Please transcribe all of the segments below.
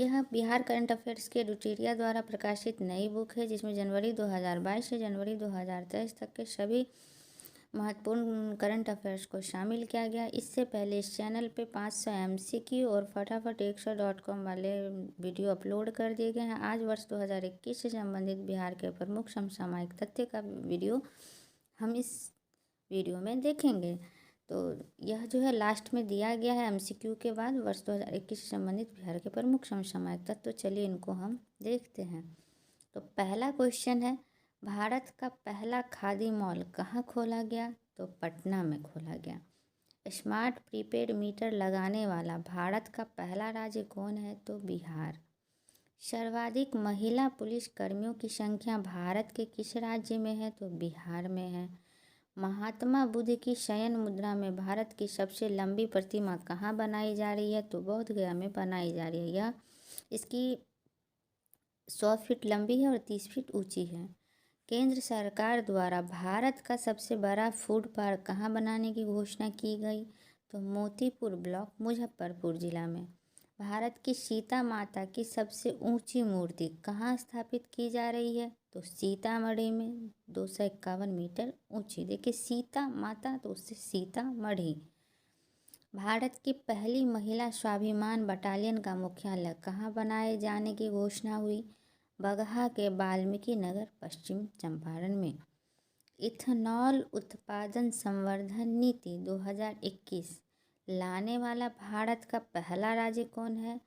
यह Bihar current affairs के एडिटोरिया द्वारा प्रकाशित नई बुक है, जिसमें जनवरी 2022 से जनवरी 2023 तक के सभी महत्वपूर्ण करंट अफेयर्स को शामिल किया गया। इससे पहले इस चैनल पे 500 MCQ और फटाफट 100.com वाले वीडियो अपलोड कर दिए गए हैं। आज वर्ष 2021 से संबंधित बिहार के प्रमुख समसामयिक तथ्य का वीडियो हम इस वीडियो में देखेंगे। तो यह जो है लास्ट में दिया गया है MCQ के बाद वर्ष 2021 से संबंधित बिहार के प्रमुख समसामयिक तथ्य। तो चलिए इनको हम देखते हैं। तो पहला क्वेश्चन है, भारत का पहला खादी मॉल कहाँ खोला गया? तो पटना में खोला गया। स्मार्ट प्रीपेड मीटर लगाने वाला भारत का पहला राज्य कौन है? तो बिहार। सर्वाधिक महिला पुलिस कर्मियों की संख्या भारत के किस राज्य में है? तो बिहार में है। महात्मा बुद्ध की शयन मुद्रा में भारत की सबसे लंबी प्रतिमा कहाँ बनाई जा रही है? तो बोध गया में बनाई जा रही है। यह इसकी 100 फीट लंबी है और 30 फीट ऊंची है। केंद्र सरकार द्वारा भारत का सबसे बड़ा फूड पार्क कहाँ बनाने की घोषणा की गई? तो मोतीपुर ब्लॉक, मुजफ्फरपुर जिला में। भारत की सीता माता की सबसे ऊंची मूर्ति कहाँ स्थापित की जा रही है? तो सीतामढ़ी में, 251 मीटर ऊंची। देखिए सीता माता तो उससे सीतामढ़ी। भारत की पहली महिला स्वाभिमान बटालियन का मुख्यालय कहाँ बनाए जाने की घोषणा हुई? बगहा के वाल्मीकि नगर, पश्चिम चंपारण में। इथेनॉल उत्पादन संवर्धन नीति 2021 लाने वाला भारत का पहला राज्य कौन है?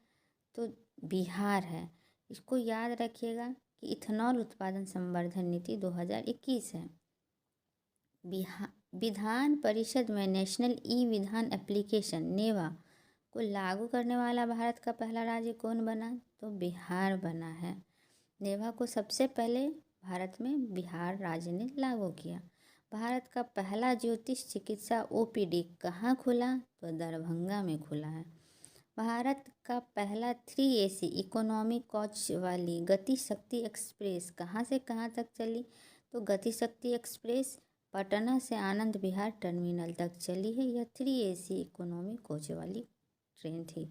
तो बिहार है। इसको याद रखिएगा कि इथेनॉल उत्पादन संवर्धन नीति 2021 है। विधान परिषद में नेशनल ई विधान एप्लीकेशन नेवा को लागू करने वाला भारत का पहला राज्य कौन बना? तो बिहार बना है। नेवा को सबसे पहले भारत में बिहार राज्य ने लागू किया। भारत का पहला ज्योतिष चिकित्सा OPD कहाँ खुला? तो दरभंगा में खुला है। भारत का पहला 3 AC इकोनॉमी कोच वाली गति शक्ति एक्सप्रेस कहाँ से कहाँ तक चली? तो गति शक्ति एक्सप्रेस पटना से आनंद विहार टर्मिनल तक चली है। यह 3 AC इकोनॉमी कोच वाली ट्रेन थी।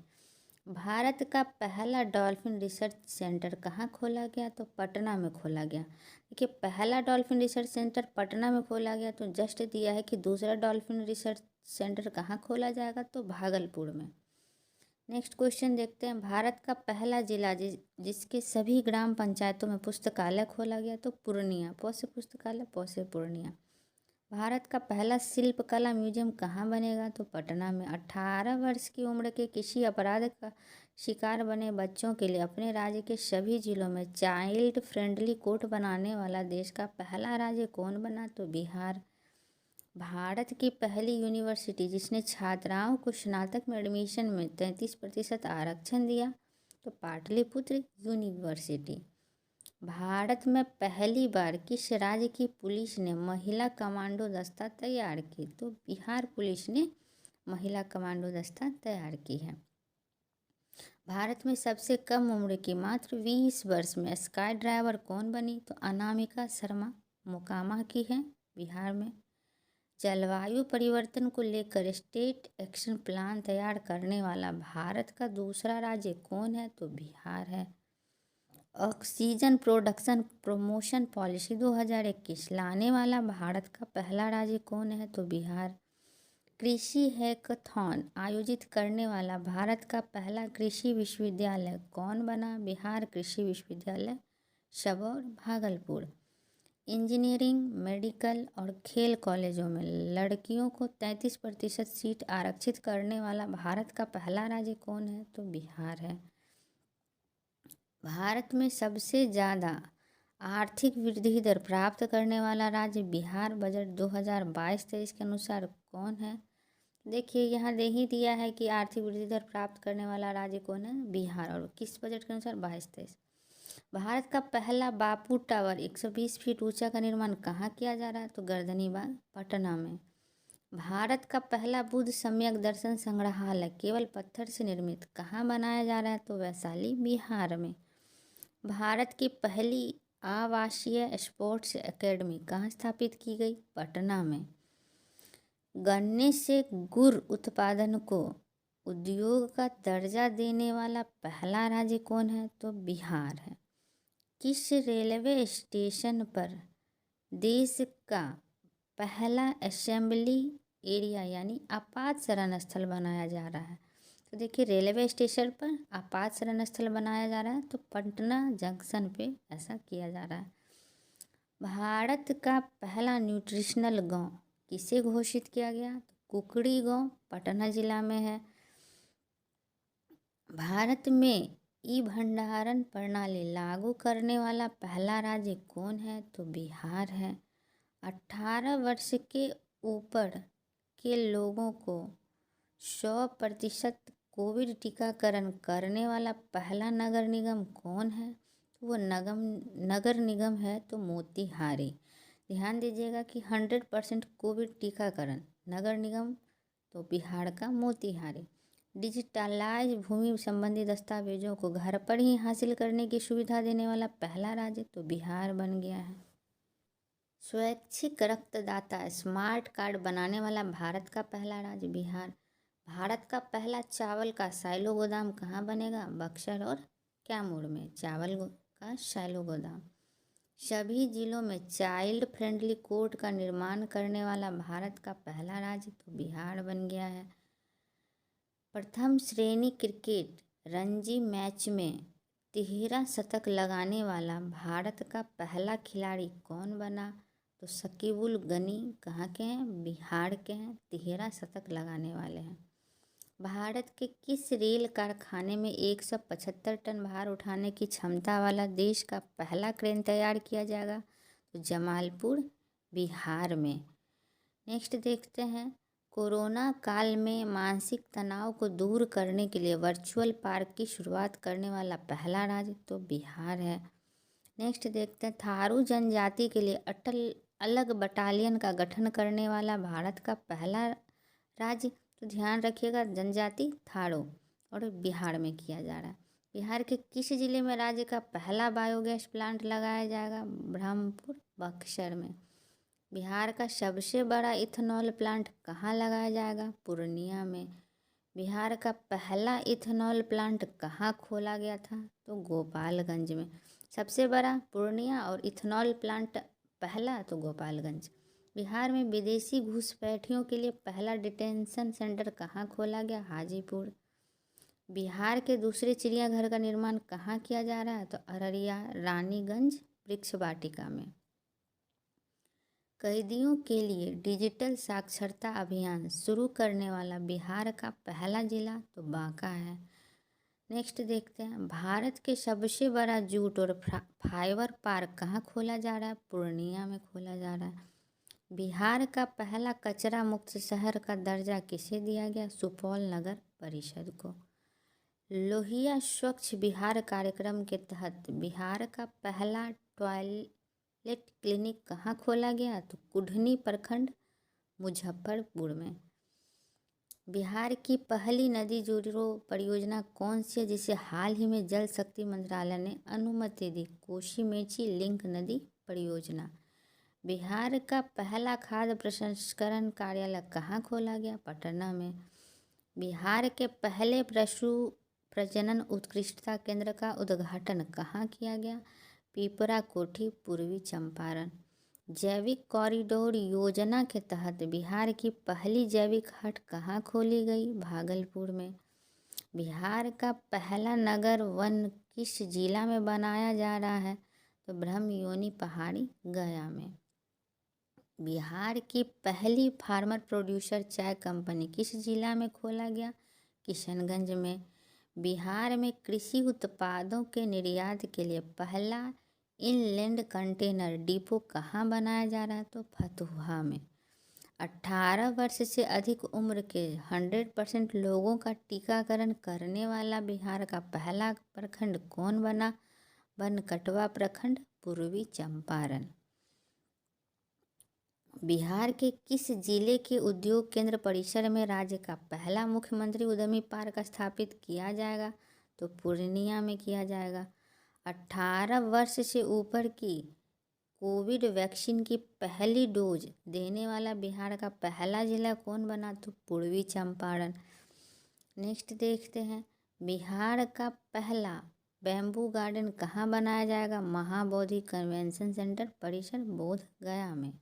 भारत का पहला डॉल्फिन रिसर्च सेंटर कहाँ खोला गया? तो पटना में खोला गया। देखिए पहला डॉल्फिन रिसर्च सेंटर पटना में खोला गया, तो जस्ट दिया है कि दूसरा डॉल्फिन रिसर्च सेंटर कहाँ खोला जाएगा? तो भागलपुर में। नेक्स्ट क्वेश्चन देखते हैं, भारत का पहला जिला जिसके सभी ग्राम पंचायतों में पुस्तकालय खोला गया? तो पूर्णिया। प से पुस्तकालय, प से पूर्णिया। भारत का पहला शिल्पकला म्यूजियम कहाँ बनेगा? तो पटना में। 18 वर्ष की उम्र के किसी अपराध का शिकार बने बच्चों के लिए अपने राज्य के सभी जिलों में चाइल्ड फ्रेंडली कोर्ट बनाने वाला देश का पहला राज्य कौन बना? तो बिहार। भारत की पहली यूनिवर्सिटी जिसने छात्राओं को स्नातक में एडमिशन में 33% आरक्षण दिया? तो पाटलिपुत्र यूनिवर्सिटी। भारत में पहली बार किस राज्य की पुलिस ने महिला कमांडो दस्ता तैयार की? तो बिहार पुलिस ने महिला कमांडो दस्ता तैयार की है। भारत में सबसे कम उम्र की मात्र 20 वर्ष में स्काई ड्राइवर कौन बनी? तो अनामिका शर्मा मोकामा की है, बिहार में। जलवायु परिवर्तन को लेकर स्टेट एक्शन प्लान तैयार करने वाला भारत का दूसरा राज्य कौन है? तो बिहार है। ऑक्सीजन प्रोडक्शन प्रमोशन पॉलिसी 2021 लाने वाला भारत का पहला राज्य कौन है? तो बिहार। कृषि हैकाथॉन आयोजित करने वाला भारत का पहला कृषि विश्वविद्यालय कौन बना? बिहार कृषि विश्वविद्यालय, सबौर, भागलपुर। इंजीनियरिंग, मेडिकल और खेल कॉलेजों में लड़कियों को 33% सीट आरक्षित करने वाला भारत का पहला राज्य कौन है? तो बिहार है। भारत में सबसे ज़्यादा आर्थिक वृद्धि दर प्राप्त करने वाला राज्य बिहार बजट 2022-23 के अनुसार कौन है? देखिए यहाँ दे ही दिया है कि आर्थिक वृद्धि दर प्राप्त करने वाला राज्य कौन है? बिहार। और किस बजट के अनुसार? 22-23। भारत का पहला बापू टावर 120 फीट ऊंचा का निर्माण कहाँ किया जा रहा है? तो गर्दनीबाग, पटना में। भारत का पहला बुद्ध सम्यक दर्शन संग्रहालय केवल पत्थर से निर्मित कहाँ बनाया जा रहा है? तो वैशाली, बिहार में। भारत की पहली आवासीय स्पोर्ट्स एकेडमी कहाँ स्थापित की गई? पटना में। गन्ने से गुड़ उत्पादन को उद्योग का दर्जा देने वाला पहला राज्य कौन है? तो बिहार है। किस रेलवे स्टेशन पर देश का पहला असेंबली एरिया यानी आपात शरण स्थल बनाया जा रहा है? तो देखिए, रेलवे स्टेशन पर आपात शरण स्थल बनाया जा रहा है, तो पटना जंक्शन पे ऐसा किया जा रहा है। भारत का पहला न्यूट्रिशनल गांव किसे घोषित किया गया? तो कुकड़ी गांव पटना जिला में है। भारत में ई भंडारण प्रणाली लागू करने वाला पहला राज्य कौन है? तो बिहार है। 18 वर्ष के ऊपर के लोगों को 100% कोविड टीकाकरण करने वाला पहला नगर निगम कौन है? तो वो नगर निगम है तो मोतिहारी। ध्यान दीजिएगा कि 100% कोविड टीकाकरण नगर निगम तो बिहार का मोतिहारी। डिजिटलाइज भूमि संबंधी दस्तावेजों को घर पर ही हासिल करने की सुविधा देने वाला पहला राज्य तो बिहार बन गया है। स्वैच्छिक रक्तदाता स्मार्ट कार्ड बनाने वाला भारत का पहला राज्य बिहार। भारत का पहला चावल का साइलो गोदाम कहाँ बनेगा? बक्सर और कैमूर में चावल का साइलो गोदाम। सभी जिलों में चाइल्ड फ्रेंडली कोर्ट का निर्माण करने वाला भारत का पहला राज्य तो बिहार बन गया है। प्रथम श्रेणी क्रिकेट रणजी मैच में 13 शतक लगाने वाला भारत का पहला खिलाड़ी कौन बना? तो शकीबुल गनी कहाँ के हैं? बिहार के हैं। 13 शतक लगाने वाले हैं। भारत के किस रेल कारखाने में 175 टन भार उठाने की क्षमता वाला देश का पहला क्रेन तैयार किया जाएगा? तो जमालपुर बिहार में। नेक्स्ट देखते हैं, कोरोना काल में मानसिक तनाव को दूर करने के लिए वर्चुअल पार्क की शुरुआत करने वाला पहला राज्य तो बिहार है। नेक्स्ट देखते हैं, थारू जनजाति के लिए अटल अलग बटालियन का गठन करने वाला भारत का पहला राज्य तो ध्यान रखिएगा जनजाति थारू और बिहार में किया जा रहा है। बिहार के किस जिले में राज्य का पहला बायोगैस प्लांट लगाया जाएगा? ब्रह्मपुर बक्सर में। बिहार का सबसे बड़ा इथेनॉल प्लांट कहाँ लगाया जाएगा? पूर्णिया में। बिहार का पहला इथेनॉल प्लांट कहाँ खोला गया था? तो गोपालगंज में। सबसे बड़ा पूर्णिया और इथेनॉल प्लांट पहला तो गोपालगंज। बिहार में विदेशी घुसपैठियों के लिए पहला डिटेंशन सेंटर कहाँ खोला गया? हाजीपुर। बिहार के दूसरे चिड़ियाघर का निर्माण कहाँ किया जा रहा है? तो अररिया रानीगंज वृक्ष वाटिका में। कैदियों के लिए डिजिटल साक्षरता अभियान शुरू करने वाला बिहार का पहला जिला तो बांका है। नेक्स्ट देखते हैं, भारत के सबसे बड़ा जूट और फाइबर पार्क कहाँ खोला जा रहा है? पूर्णिया में खोला जा रहा है। बिहार का पहला कचरा मुक्त शहर का दर्जा किसे दिया गया? सुपौल नगर परिषद को। लोहिया स्वच्छ बिहार कार्यक्रम के तहत बिहार का पहला टॉयलेट क्लिनिक कहाँ खोला गया? तो कुढ़नी प्रखंड मुजफ्फरपुर में। बिहार की पहली नदी जोड़ो परियोजना कौन सी है जिसे हाल ही में जल शक्ति मंत्रालय ने अनुमति दी? कोसी मेची लिंक नदी परियोजना। बिहार का पहला खाद्य प्रसंस्करण कार्यालय कहाँ खोला गया? पटना में। बिहार के पहले पशु प्रजनन उत्कृष्टता केंद्र का उद्घाटन कहाँ किया गया? पिपरा कोठी पूर्वी चंपारण। जैविक कॉरिडोर योजना के तहत बिहार की पहली जैविक हाट कहाँ खोली गई? भागलपुर में। बिहार का पहला नगर वन किस जिला में बनाया जा रहा है? तो ब्रह्मयोनी पहाड़ी गया में। बिहार की पहली फार्मर प्रोड्यूसर चाय कंपनी किस जिला में खोला गया? किशनगंज में। बिहार में कृषि उत्पादों के निर्यात के लिए पहला इनलैंड कंटेनर डिपो कहाँ बनाया जा रहा है? तो फतुहा में। 18 वर्ष से अधिक उम्र के 100% लोगों का टीकाकरण करने वाला बिहार का पहला प्रखंड कौन बना? बनकटवा प्रखंड पूर्वी चंपारण। बिहार के किस जिले के उद्योग केंद्र परिसर में राज्य का पहला मुख्यमंत्री उद्यमी पार्क स्थापित किया जाएगा? तो पूर्णिया में किया जाएगा। 18 वर्ष से ऊपर की कोविड वैक्सीन की पहली डोज देने वाला बिहार का पहला जिला कौन बना? तो पूर्वी चंपारण। नेक्स्ट देखते हैं, बिहार का पहला बैम्बू गार्डन कहाँ बनाया जाएगा? महाबोधि कन्वेंशन सेंटर परिसर बोध गया में।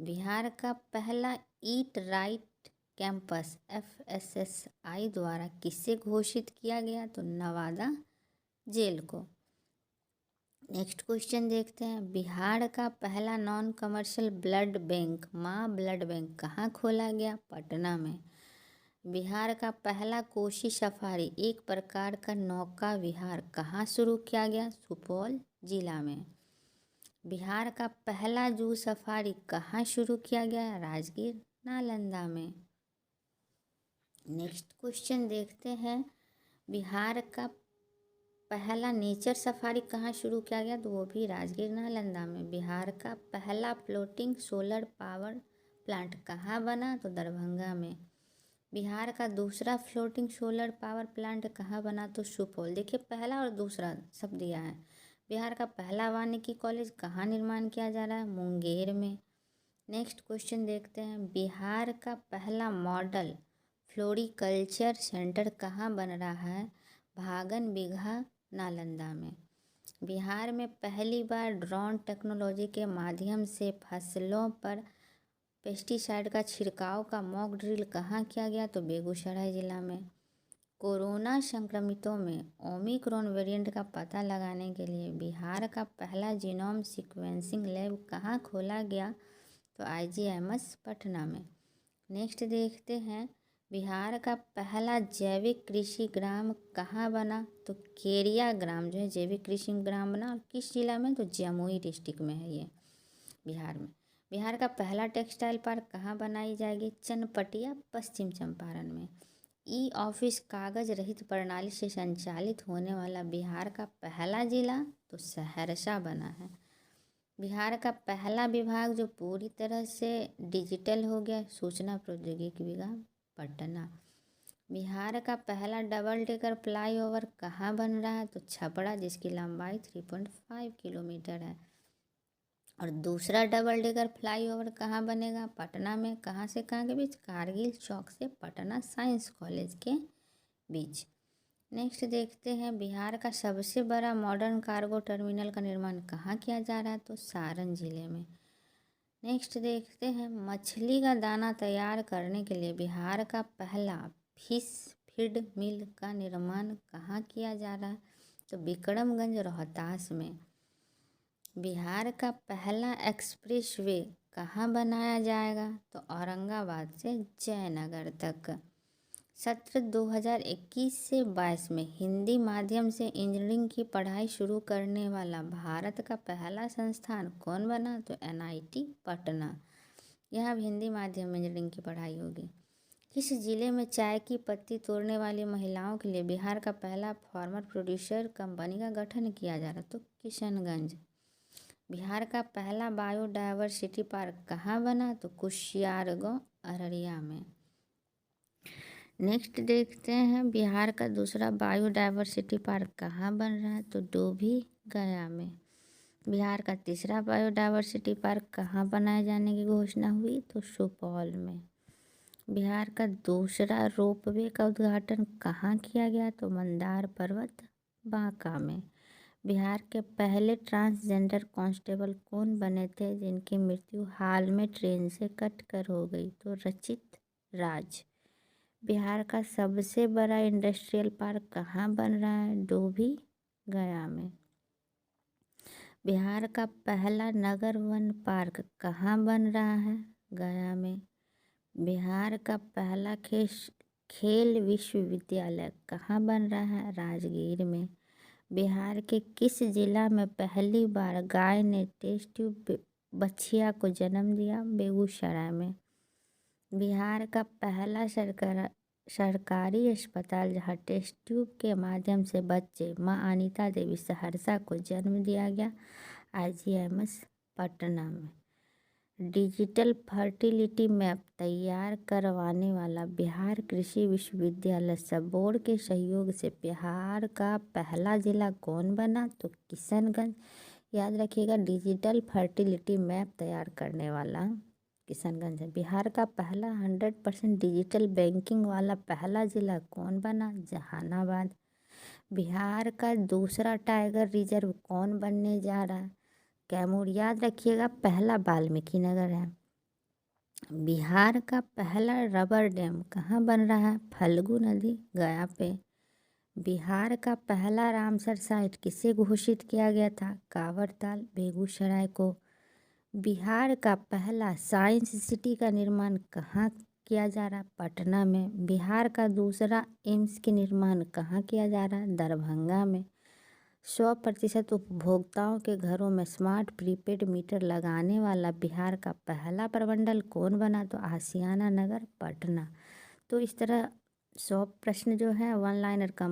बिहार का पहला ईट राइट कैंपस FSSI द्वारा किससे घोषित किया गया? तो नवादा जेल को। नेक्स्ट क्वेश्चन देखते हैं, बिहार का पहला नॉन कमर्शियल ब्लड बैंक माँ ब्लड बैंक कहाँ खोला गया? पटना में। बिहार का पहला कोसी सफारी एक प्रकार का नौका विहार कहाँ शुरू किया गया? सुपौल जिला में। बिहार का पहला जू सफारी कहाँ शुरू किया गया? राजगीर नालंदा में। नेक्स्ट क्वेश्चन देखते हैं, बिहार का पहला नेचर सफारी कहाँ शुरू किया गया? तो वो भी राजगीर नालंदा में। बिहार का पहला फ्लोटिंग सोलर पावर प्लांट कहाँ बना? तो दरभंगा में। बिहार का दूसरा फ्लोटिंग सोलर पावर प्लांट कहाँ बना? तो सुपौल। देखिए पहला और दूसरा सब दिया है। बिहार का पहला वानिकी कॉलेज कहाँ निर्माण किया जा रहा है? मुंगेर में। नेक्स्ट क्वेश्चन देखते हैं, बिहार का पहला मॉडल फ्लोरिकल्चर सेंटर कहाँ बन रहा है? भागन बिगहा नालंदा में। बिहार में पहली बार ड्रोन टेक्नोलॉजी के माध्यम से फसलों पर पेस्टिसाइड का छिड़काव का मॉक ड्रिल कहाँ किया गया? तो बेगूसराय जिला में। कोरोना संक्रमितों में ओमिक्रॉन वेरिएंट का पता लगाने के लिए बिहार का पहला जीनोम सीक्वेंसिंग लैब कहाँ खोला गया? तो IGMS पटना में। नेक्स्ट देखते हैं, बिहार का पहला जैविक कृषि ग्राम कहाँ बना? तो केरिया ग्राम जो है जैविक कृषि ग्राम बना। और किस जिला में? तो जमुई डिस्ट्रिक्ट में है ये बिहार में। बिहार का पहला टेक्सटाइल पार्क कहाँ बनाई जाएगी? चनपटिया पश्चिम चंपारण में। ई ऑफिस कागज रहित प्रणाली से संचालित होने वाला बिहार का पहला जिला तो सहरसा बना है। बिहार का पहला विभाग जो पूरी तरह से डिजिटल हो गया, सूचना प्रौद्योगिकी विभाग पटना। बिहार का पहला डबल डेकर फ्लाईओवर कहाँ बन रहा है? तो छपरा, जिसकी लंबाई 3.5 किलोमीटर है। और दूसरा डबल डेकर फ्लाईओवर कहाँ बनेगा? पटना में। कहाँ से कहाँ के बीच? कारगिल चौक से पटना साइंस कॉलेज के बीच। नेक्स्ट देखते हैं, बिहार का सबसे बड़ा मॉडर्न कार्गो टर्मिनल का निर्माण कहाँ किया जा रहा है? तो सारण जिले में। नेक्स्ट देखते हैं, मछली का दाना तैयार करने के लिए बिहार का पहला फिश फीड मिल का निर्माण कहाँ किया जा रहा है? तो विक्रमगंज रोहतास में। बिहार का पहला एक्सप्रेस वे कहाँ बनाया जाएगा? तो औरंगाबाद से जयनगर तक। सत्र 2021 से 22 में हिंदी माध्यम से इंजीनियरिंग की पढ़ाई शुरू करने वाला भारत का पहला संस्थान कौन बना? तो NIT पटना। यहाँ अब हिंदी माध्यम में इंजीनियरिंग की पढ़ाई होगी। किस जिले में चाय की पत्ती तोड़ने वाली महिलाओं के लिए बिहार का पहला फार्मर प्रोड्यूसर कंपनी का गठन किया जा रहा? तो किशनगंज। बिहार का पहला बायोडायवर्सिटी पार्क कहाँ बना? तो कुशियारगांव अररिया में। नेक्स्ट देखते हैं, बिहार का दूसरा बायोडायवर्सिटी पार्क कहाँ बन रहा है? तो डोभी गया में। बिहार का तीसरा बायोडायवर्सिटी पार्क कहाँ बनाए जाने की घोषणा हुई? तो सुपौल में। बिहार का दूसरा रोपवे का उद्घाटन कहाँ किया गया? तो मंदार पर्वत बांका में। बिहार के पहले ट्रांसजेंडर कांस्टेबल कौन बने थे जिनकी मृत्यु हाल में ट्रेन से कटकर हो गई? तो रचित राज। बिहार का सबसे बड़ा इंडस्ट्रियल पार्क कहाँ बन रहा है? डोभी गया में। बिहार का पहला नगर वन पार्क कहाँ बन रहा है? गया में। बिहार का पहला खेल विश्वविद्यालय कहाँ बन रहा है? राजगीर में। बिहार के किस जिला में पहली बार गाय ने टेस्ट ट्यूब बछिया को जन्म दिया? बेगूसराय में। बिहार का पहला सरकारी अस्पताल जहां टेस्ट ट्यूब के माध्यम से बच्चे मां अनीता देवी सहरसा को जन्म दिया गया, IGMS पटना में। डिजिटल फर्टिलिटी मैप तैयार करवाने वाला बिहार कृषि विश्वविद्यालय सबोर्ड के सहयोग से बिहार का पहला जिला कौन बना? तो किशनगंज। याद रखिएगा, डिजिटल फर्टिलिटी मैप तैयार करने वाला किशनगंज है। बिहार का पहला 100% डिजिटल बैंकिंग वाला पहला जिला कौन बना? जहानाबाद। बिहार का दूसरा टाइगर रिजर्व कौन बनने जा रहा है? कैमूर। याद रखिएगा पहला वाल्मीकि नगर है। बिहार का पहला रबर डैम कहाँ बन रहा है? फल्गु नदी, गया पे। बिहार का पहला रामसर साइट किसे घोषित किया गया था? कांवरताल, बेगूसराय को। बिहार का पहला साइंस सिटी का निर्माण कहाँ किया जा रहा है? पटना में। बिहार का दूसरा एम्स के निर्माण कहाँ किया जा रहा है? दरभंगा में। 100% उपभोक्ताओं के घरों में स्मार्ट प्रीपेड मीटर लगाने वाला बिहार का पहला प्रमंडल कौन बना? तो आशियाना नगर, पटना। तो इस तरह 100 प्रश्न जो है वन लाइनर का